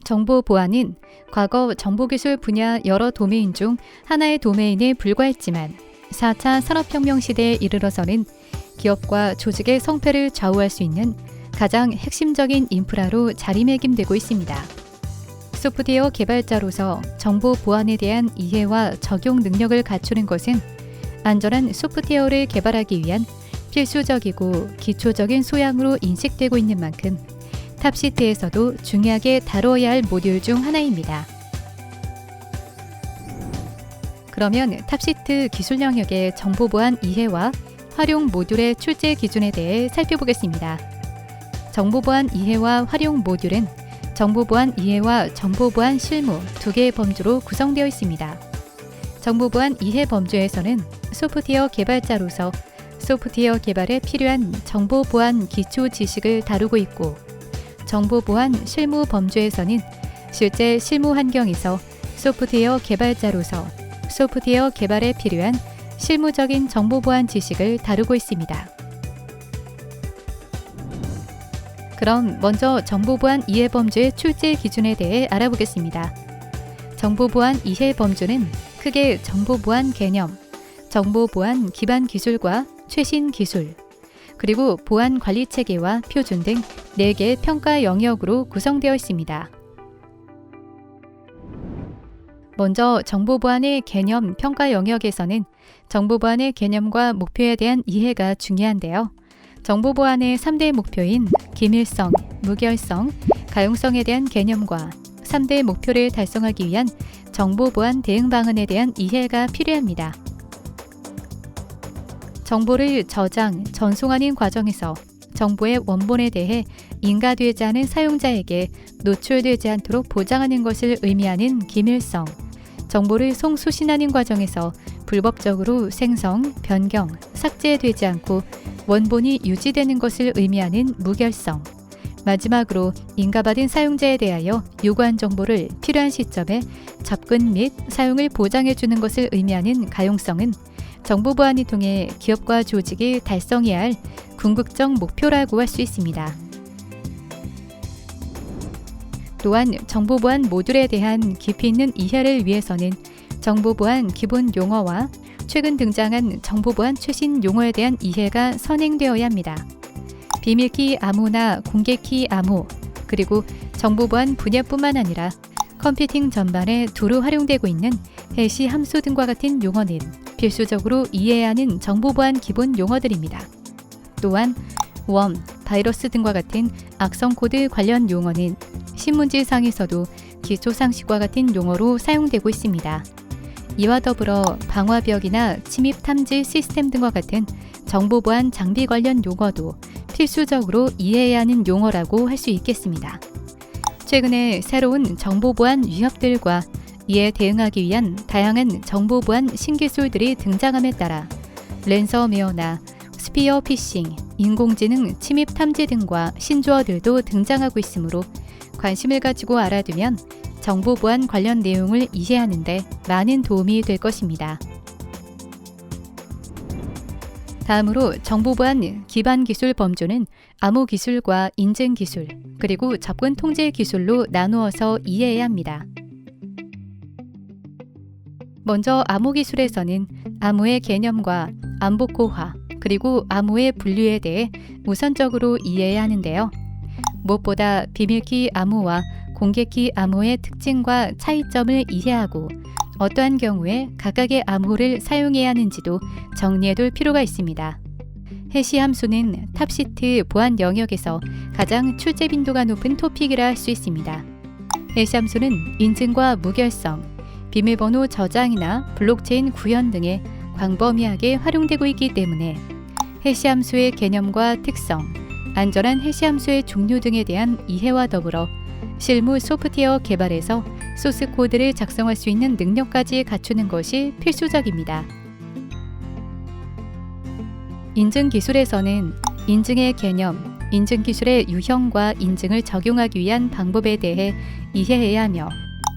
정보 보안은 과거 정보기술 분야 여러 도메인 중 하나의 도메인에 불과했지만 4차 산업혁명 시대에 이르러서는 기업과 조직의 성패를 좌우할 수 있는 가장 핵심적인 인프라로 자리매김되고 있습니다. 소프트웨어 개발자로서 정보 보안에 대한 이해와 적용 능력을 갖추는 것은 안전한 소프트웨어를 개발하기 위한 필수적이고 기초적인 소양으로 인식되고 있는 만큼 탑시트에서도 중요하게 다뤄야 할 모듈 중 하나입니다. 그러면 탑시트 기술 영역의 정보보안 이해와 활용 모듈의 출제 기준에 대해 살펴보겠습니다. 정보보안 이해와 활용 모듈은 정보보안 이해와 정보보안 실무 두 개의 범주로 구성되어 있습니다. 정보보안 이해 범주에서는 소프트웨어 개발자로서 소프트웨어 개발에 필요한 정보보안 기초 지식을 다루고 있고, 정보보안 실무 범주에서는 실제 실무 환경에서 소프트웨어 개발자로서 소프트웨어 개발에 필요한 실무적인 정보보안 지식을 다루고 있습니다. 그럼 먼저 정보보안 이해 범주의 출제 기준에 대해 알아보겠습니다. 정보보안 이해 범주는 크게 정보보안 개념, 정보보안 기반 기술과 최신 기술, 그리고 보안 관리 체계와 표준 등 4개 평가 영역으로 구성되어 있습니다. 먼저 정보보안의 개념 평가 영역에서는 정보보안의 개념과 목표에 대한 이해가 중요한데요. 정보보안의 3대 목표인 기밀성, 무결성, 가용성에 대한 개념과 3대 목표를 달성하기 위한 정보보안 대응 방안에 대한 이해가 필요합니다. 정보를 저장, 전송하는 과정에서 정보의 원본에 대해 인가되지 않은 사용자에게 노출되지 않도록 보장하는 것을 의미하는 기밀성, 정보를 송수신하는 과정에서 불법적으로 생성, 변경, 삭제되지 않고 원본이 유지되는 것을 의미하는 무결성, 마지막으로 인가받은 사용자에 대하여 요구한 정보를 필요한 시점에 접근 및 사용을 보장해 주는 것을 의미하는 가용성은 정보보안을 통해 기업과 조직이 달성해야 할 궁극적 목표라고 할 수 있습니다. 또한 정보보안 모듈에 대한 깊이 있는 이해를 위해서는 정보보안 기본 용어와 최근 등장한 정보보안 최신 용어에 대한 이해가 선행되어야 합니다. 비밀키 암호나 공개키 암호, 그리고 정보보안 분야뿐만 아니라 컴퓨팅 전반에 두루 활용되고 있는 해시 함수 등과 같은 용어는 필수적으로 이해해야 하는 정보보안 기본 용어들입니다. 또한 웜, 바이러스 등과 같은 악성 코드 관련 용어는 신문지상에서도 기초상식과 같은 용어로 사용되고 있습니다. 이와 더불어 방화벽이나 침입 탐지 시스템 등과 같은 정보보안 장비 관련 용어도 필수적으로 이해해야 하는 용어라고 할 수 있겠습니다. 최근에 새로운 정보보안 위협들과 이에 대응하기 위한 다양한 정보보안 신기술들이 등장함에 따라 랜섬웨어나 스피어 피싱, 인공지능 침입 탐지 등과 신조어들도 등장하고 있으므로 관심을 가지고 알아두면 정보보안 관련 내용을 이해하는 데 많은 도움이 될 것입니다. 다음으로 정보보안 기반 기술 범주는 암호 기술과 인증 기술, 그리고 접근 통제 기술로 나누어서 이해해야 합니다. 먼저 암호 기술에서는 암호의 개념과 암복호화, 그리고 암호의 분류에 대해 우선적으로 이해해야 하는데요. 무엇보다 비밀키 암호와 공개키 암호의 특징과 차이점을 이해하고 어떠한 경우에 각각의 암호를 사용해야 하는지도 정리해둘 필요가 있습니다. 해시 함수는 탑시트 보안 영역에서 가장 출제 빈도가 높은 토픽이라 할 수 있습니다. 해시 함수는 인증과 무결성, 비밀번호 저장이나 블록체인 구현 등에 광범위하게 활용되고 있기 때문에 해시 함수의 개념과 특성, 안전한 해시 함수의 종류 등에 대한 이해와 더불어 실무 소프트웨어 개발에서 소스 코드를 작성할 수 있는 능력까지 갖추는 것이 필수적입니다. 인증 기술에서는 인증의 개념, 인증 기술의 유형과 인증을 적용하기 위한 방법에 대해 이해해야 하며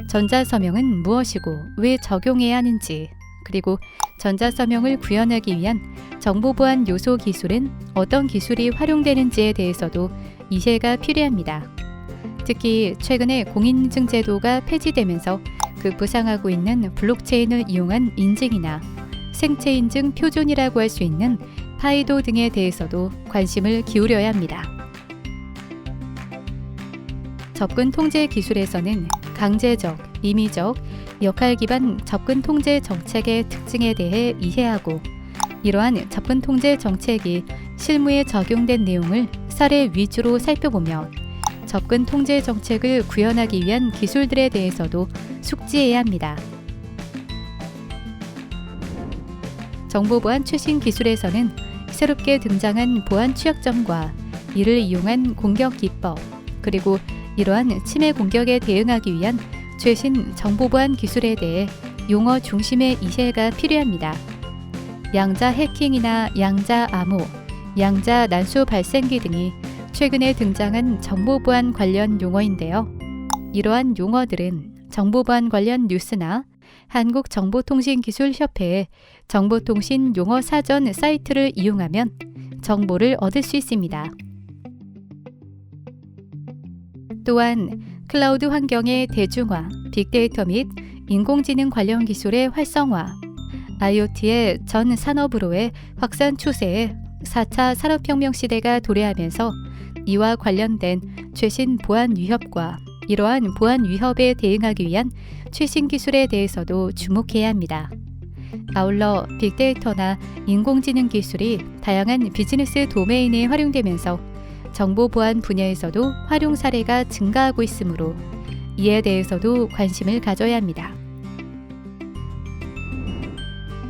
전자서명은 무엇이고 왜 적용해야 하는지, 그리고 전자서명을 구현하기 위한 정보보안 요소 기술은 어떤 기술이 활용되는지에 대해서도 이해가 필요합니다. 특히 최근에 공인인증 제도가 폐지되면서 부상하고 있는 블록체인을 이용한 인증이나 생체 인증 표준이라고 할 수 있는 파이도 등에 대해서도 관심을 기울여야 합니다. 접근 통제 기술에서는 강제적, 임의적, 역할 기반 접근 통제 정책의 특징에 대해 이해하고, 이러한 접근 통제 정책이 실무에 적용된 내용을 사례 위주로 살펴보며 접근 통제 정책을 구현하기 위한 기술들에 대해서도 숙지해야 합니다. 정보보안 최신 기술에서는 새롭게 등장한 보안 취약점과 이를 이용한 공격 기법, 그리고 이러한 침해 공격에 대응하기 위한 최신 정보보안 기술에 대해 용어 중심의 이해가 필요합니다. 양자 해킹이나 양자 암호, 양자 난수 발생기 등이 최근에 등장한 정보보안 관련 용어인데요. 이러한 용어들은 정보보안 관련 뉴스나 한국정보통신기술협회의 정보통신 용어 사전 사이트를 이용하면 정보를 얻을 수 있습니다. 또한 클라우드 환경의 대중화, 빅데이터 및 인공지능 관련 기술의 활성화, IoT의 전 산업으로의 확산 추세에 4차 산업혁명 시대가 도래하면서 이와 관련된 최신 보안 위협과 이러한 보안 위협에 대응하기 위한 최신 기술에 대해서도 주목해야 합니다. 아울러 빅데이터나 인공지능 기술이 다양한 비즈니스 도메인에 활용되면서 정보보안 분야에서도 활용 사례가 증가하고 있으므로 이에 대해서도 관심을 가져야 합니다.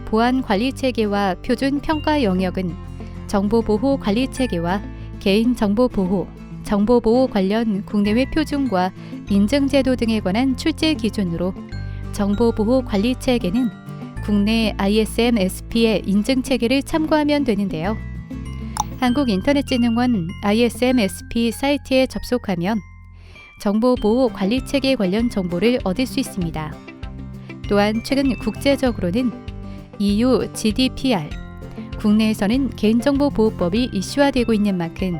보안 관리 체계와 표준 평가 영역은 정보보호 관리 체계와 개인정보 보호, 정보보호 관련 국내외 표준과 인증제도 등에 관한 출제 기준으로 정보보호 관리 체계는 국내 ISMSP의 인증체계를 참고하면 되는데요. 한국인터넷진흥원 ISMSP 사이트에 접속하면 정보보호 관리 체계 관련 정보를 얻을 수 있습니다. 또한 최근 국제적으로는 EU GDPR, 국내에서는 개인정보보호법이 이슈화되고 있는 만큼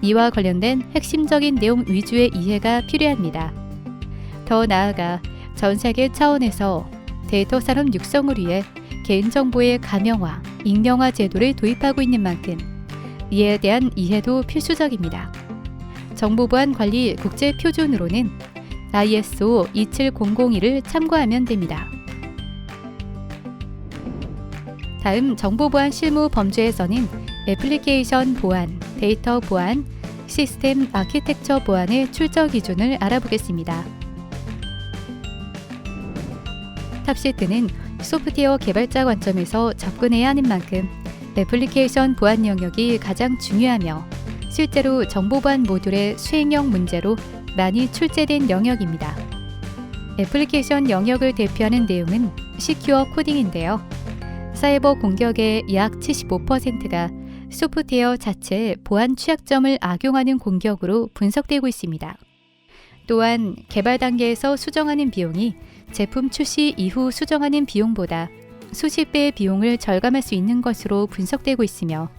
이와 관련된 핵심적인 내용 위주의 이해가 필요합니다. 더 나아가 전 세계 차원에서 데이터 산업 육성을 위해 개인정보의 가명화, 익명화 제도를 도입하고 있는 만큼 이에 대한 이해도 필수적입니다. 정보보안 관리 국제 표준으로는 ISO 27001을 참고하면 됩니다. 다음 정보보안 실무 범주에서는 애플리케이션 보안, 데이터 보안, 시스템 아키텍처 보안의 출처 기준을 알아보겠습니다. 탑시트는 소프트웨어 개발자 관점에서 접근해야 하는 만큼 애플리케이션 보안 영역이 가장 중요하며 실제로 정보보안 모듈의 수행형 문제로 많이 출제된 영역입니다. 애플리케이션 영역을 대표하는 내용은 시큐어 코딩인데요. 사이버 공격의 약 75%가 소프트웨어 자체의 보안 취약점을 악용하는 공격으로 분석되고 있습니다. 또한 개발 단계에서 수정하는 비용이 제품 출시 이후 수정하는 비용보다 수십 배의 비용을 절감할 수 있는 것으로 분석되고 있으며,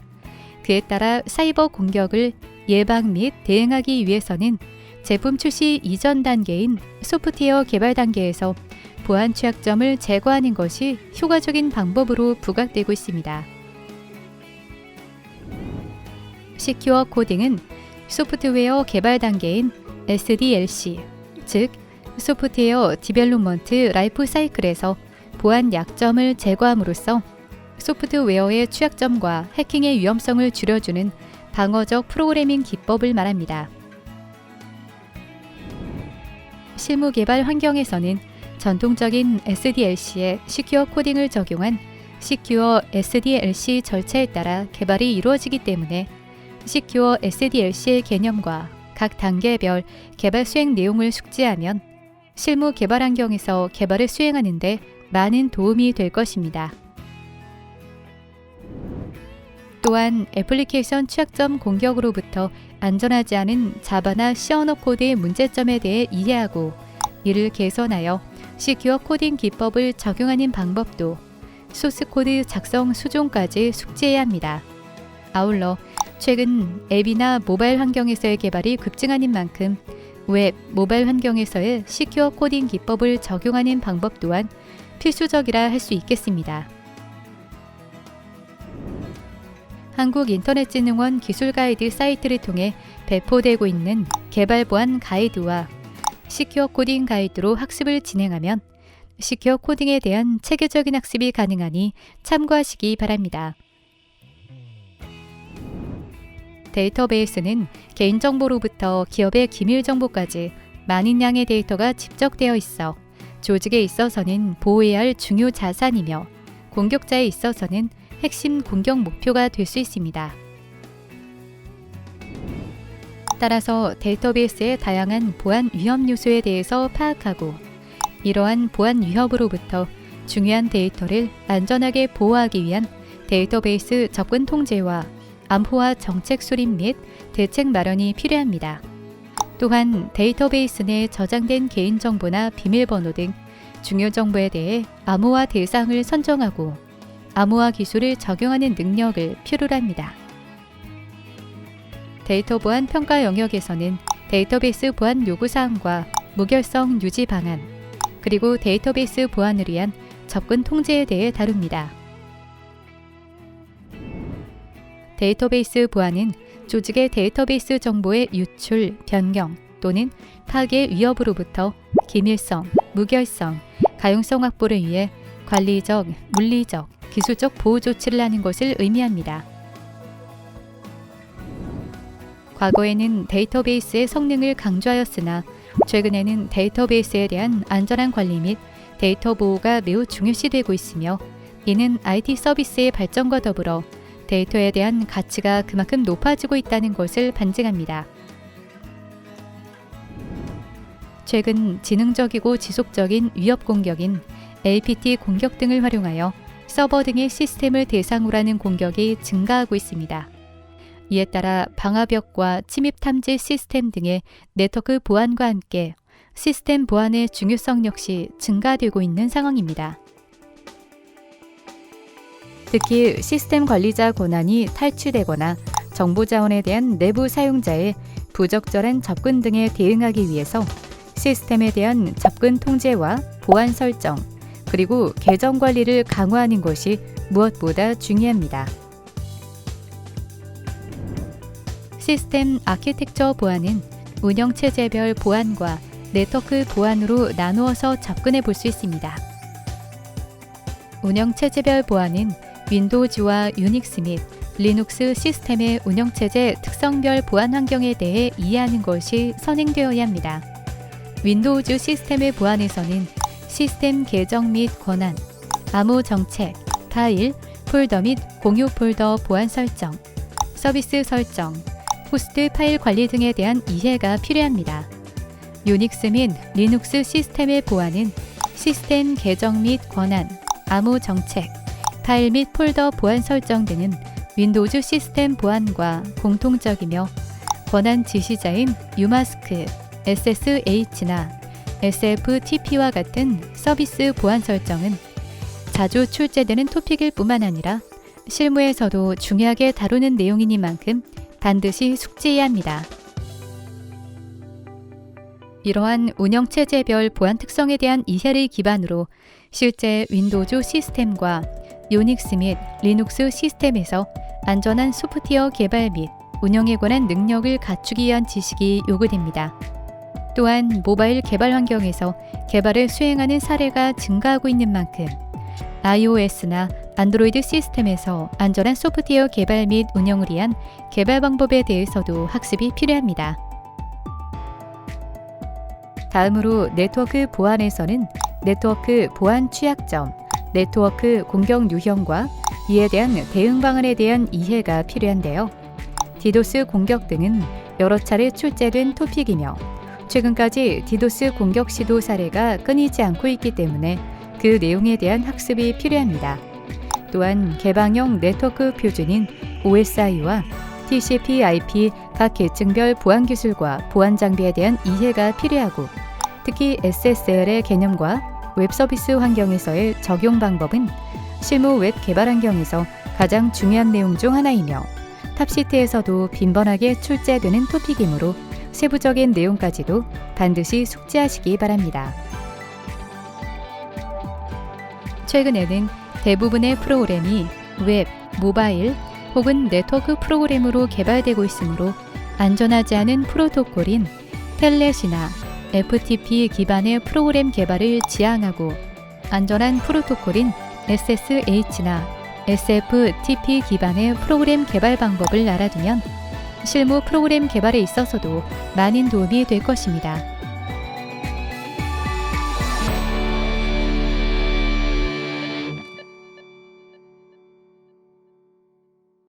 그에 따라 사이버 공격을 예방 및 대응하기 위해서는 제품 출시 이전 단계인 소프트웨어 개발 단계에서 보안 취약점을 제거하는 것이 효과적인 방법으로 부각되고 있습니다. 시큐어 코딩은 소프트웨어 개발 단계인 SDLC, 즉 소프트웨어 디벨롭먼트 라이프 사이클에서 보안 약점을 제거함으로써 소프트웨어의 취약점과 해킹의 위험성을 줄여주는 방어적 프로그래밍 기법을 말합니다. 실무 개발 환경에서는 전통적인 SDLC에 시큐어 코딩을 적용한 시큐어 SDLC 절차에 따라 개발이 이루어지기 때문에 시큐어 SDLC의 개념과 각 단계별 개발 수행 내용을 숙지하면 실무 개발 환경에서 개발을 수행하는 데 많은 도움이 될 것입니다. 또한 애플리케이션 취약점 공격으로부터 안전하지 않은 자바나 C 언어 코드의 문제점에 대해 이해하고 이를 개선하여 시큐어 코딩 기법을 적용하는 방법도 소스코드 작성 수종까지 숙지해야 합니다. 아울러 최근 앱이나 모바일 환경에서의 개발이 급증하는 만큼 웹, 모바일 환경에서의 시큐어 코딩 기법을 적용하는 방법 또한 필수적이라 할 수 있겠습니다. 한국인터넷진흥원 기술가이드 사이트를 통해 배포되고 있는 개발 보안 가이드와 시큐어 코딩 가이드로 학습을 진행하면 시큐어 코딩에 대한 체계적인 학습이 가능하니 참고하시기 바랍니다. 데이터베이스는 개인정보로부터 기업의 기밀정보까지 많은 양의 데이터가 집적되어 있어 조직에 있어서는 보호해야 할 중요 자산이며 공격자에 있어서는 핵심 공격 목표가 될 수 있습니다. 따라서 데이터베이스의 다양한 보안 위험 요소에 대해서 파악하고 이러한 보안 위협으로부터 중요한 데이터를 안전하게 보호하기 위한 데이터베이스 접근 통제와 암호화 정책 수립 및 대책 마련이 필요합니다. 또한 데이터베이스 내 저장된 개인정보나 비밀번호 등 중요 정보에 대해 암호화 대상을 선정하고 암호화 기술을 적용하는 능력을 필요로 합니다. 데이터 보안 평가 영역에서는 데이터베이스 보안 요구사항과 무결성 유지 방안, 그리고 데이터베이스 보안을 위한 접근 통제에 대해 다룹니다. 데이터베이스 보안은 조직의 데이터베이스 정보의 유출, 변경 또는 파괴 위협으로부터 기밀성, 무결성, 가용성 확보를 위해 관리적, 물리적, 기술적 보호 조치를 하는 것을 의미합니다. 과거에는 데이터베이스의 성능을 강조하였으나 최근에는 데이터베이스에 대한 안전한 관리 및 데이터 보호가 매우 중요시되고 있으며 이는 IT 서비스의 발전과 더불어 데이터에 대한 가치가 그만큼 높아지고 있다는 것을 반증합니다. 최근 지능적이고 지속적인 위협 공격인 LPT 공격 등을 활용하여 서버 등의 시스템을 대상으로 하는 공격이 증가하고 있습니다. 이에 따라 방화벽과 침입 탐지 시스템 등의 네트워크 보안과 함께 시스템 보안의 중요성 역시 증가되고 있는 상황입니다. 특히 시스템 관리자 권한이 탈취되거나 정보 자원에 대한 내부 사용자의 부적절한 접근 등에 대응하기 위해서 시스템에 대한 접근 통제와 보안 설정, 그리고 계정 관리를 강화하는 것이 무엇보다 중요합니다. 시스템 아키텍처 보안은 운영체제별 보안과 네트워크 보안으로 나누어서 접근해 볼 수 있습니다. 운영체제별 보안은 윈도우즈와 유닉스 및 리눅스 시스템의 운영체제 특성별 보안 환경에 대해 이해하는 것이 선행되어야 합니다. 윈도우즈 시스템의 보안에서는 시스템 계정 및 권한, 암호 정책, 파일, 폴더 및 공유 폴더 보안 설정, 서비스 설정, 호스트 파일 관리 등에 대한 이해가 필요합니다. 유닉스 및 리눅스 시스템의 보안은 시스템 계정 및 권한, 암호 정책, 파일 및 폴더 보안 설정 등은 윈도우즈 시스템 보안과 공통적이며 권한 지시자인 유마스크, SSH나 SFTP와 같은 서비스 보안 설정은 자주 출제되는 토픽일 뿐만 아니라 실무에서도 중요하게 다루는 내용이니만큼 반드시 숙지해야 합니다. 이러한 운영체제별 보안 특성에 대한 이해를 기반으로 실제 윈도우즈 시스템과 유닉스 및 리눅스 시스템에서 안전한 소프트웨어 개발 및 운영에 관한 능력을 갖추기 위한 지식이 요구됩니다. 또한 모바일 개발 환경에서 개발을 수행하는 사례가 증가하고 있는 만큼 iOS나 안드로이드 시스템에서 안전한 소프트웨어 개발 및 운영을 위한 개발 방법에 대해서도 학습이 필요합니다. 다음으로 네트워크 보안에서는 네트워크 보안 취약점, 네트워크 공격 유형과 이에 대한 대응 방안에 대한 이해가 필요한데요. 디도스 공격 등은 여러 차례 출제된 토픽이며 최근까지 디도스 공격 시도 사례가 끊이지 않고 있기 때문에 그 내용에 대한 학습이 필요합니다. 또한 개방형 네트워크 표준인 OSI와 TCP/IP 각 계층별 보안 기술과 보안 장비에 대한 이해가 필요하고 특히 SSL의 개념과 웹 서비스 환경에서의 적용 방법은 실무 웹 개발 환경에서 가장 중요한 내용 중 하나이며 탑시트에서도 빈번하게 출제되는 토픽이므로 세부적인 내용까지도 반드시 숙지하시기 바랍니다. 최근에는 대부분의 프로그램이 웹, 모바일 혹은 네트워크 프로그램으로 개발되고 있으므로 안전하지 않은 프로토콜인 텔넷이나 FTP 기반의 프로그램 개발을 지향하고 안전한 프로토콜인 SSH나 SFTP 기반의 프로그램 개발 방법을 알아두면 실무 프로그램 개발에 있어서도 많은 도움이 될 것입니다.